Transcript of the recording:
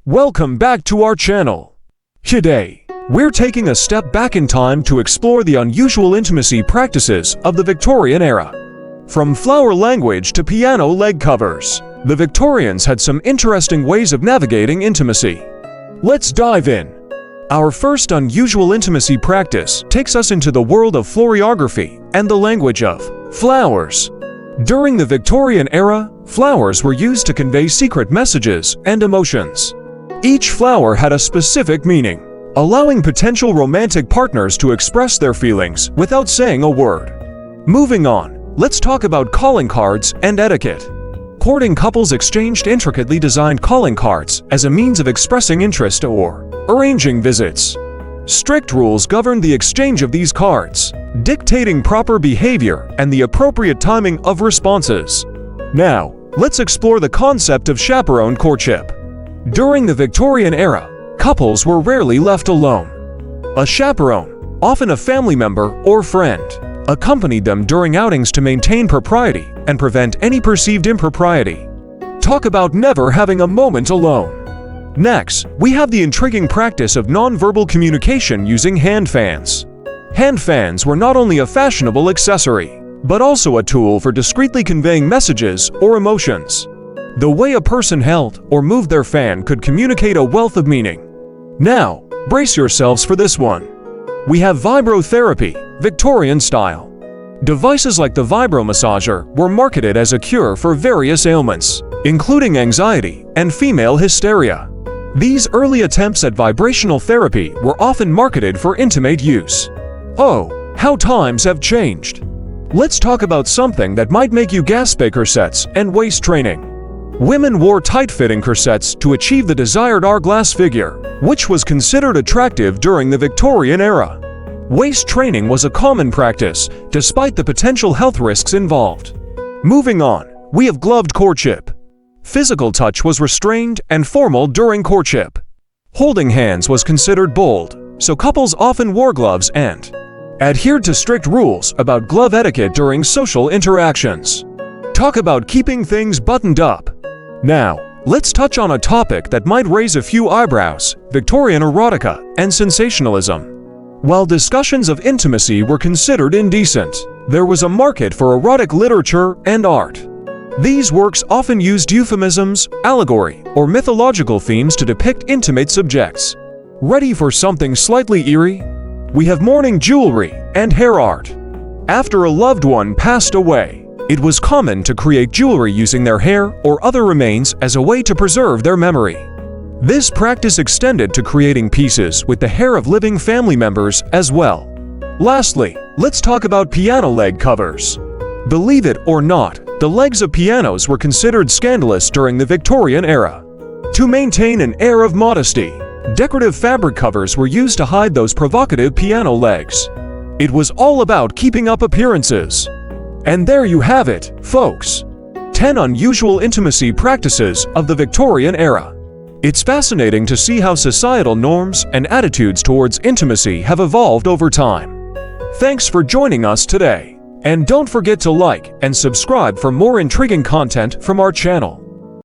Welcome back to our channel. Today, we're taking a step back in time to explore the unusual intimacy practices of the Victorian era. From flower language to piano leg covers, the Victorians had some interesting ways of navigating intimacy. Let's dive in. Our first unusual intimacy practice takes us into the world of florography and the language of flowers. During the Victorian era, flowers were used to convey secret messages and emotions. Each flower had a specific meaning, allowing potential romantic partners to express their feelings without saying a word. Moving on, let's talk about calling cards and etiquette. Courting couples exchanged intricately designed calling cards as a means of expressing interest or arranging visits. Strict rules governed the exchange of these cards, dictating proper behavior and the appropriate timing of responses. Now, let's explore the concept of chaperone courtship. During the Victorian era, couples were rarely left alone. A chaperone, often a family member or friend, accompanied them during outings to maintain propriety and prevent any perceived impropriety. Talk about never having a moment alone. Next, we have the intriguing practice of nonverbal communication using hand fans. Hand fans were not only a fashionable accessory, but also a tool for discreetly conveying messages or emotions. The way a person held or moved their fan could communicate a wealth of meaning. Now, brace yourselves for this one. We have vibrotherapy, Victorian style. Devices like the vibromassager were marketed as a cure for various ailments, including anxiety and female hysteria. These early attempts at vibrational therapy were often marketed for intimate use. Oh, how times have changed. Let's talk about something that might make you gasp: corsets and waist training. Women wore tight-fitting corsets to achieve the desired hourglass figure, which was considered attractive during the Victorian era. Waist training was a common practice, despite the potential health risks involved. Moving on, we have gloved courtship. Physical touch was restrained and formal during courtship. Holding hands was considered bold, so couples often wore gloves and adhered to strict rules about glove etiquette during social interactions. Talk about keeping things buttoned up. Now, let's touch on a topic that might raise a few eyebrows: Victorian erotica and sensationalism. While discussions of intimacy were considered indecent, there was a market for erotic literature and art. These works often used euphemisms, allegory, or mythological themes to depict intimate subjects. Ready for something slightly eerie? We have mourning jewelry and hair art. After a loved one passed away, it was common to create jewelry using their hair or other remains as a way to preserve their memory. This practice extended to creating pieces with the hair of living family members as well. Lastly, let's talk about piano leg covers. Believe it or not, the legs of pianos were considered scandalous during the Victorian era. To maintain an air of modesty, decorative fabric covers were used to hide those provocative piano legs. It was all about keeping up appearances. And there you have it, folks. 10 unusual intimacy practices of the Victorian era. It's fascinating to see how societal norms and attitudes towards intimacy have evolved over time. Thanks for joining us today. And don't forget to like and subscribe for more intriguing content from our channel.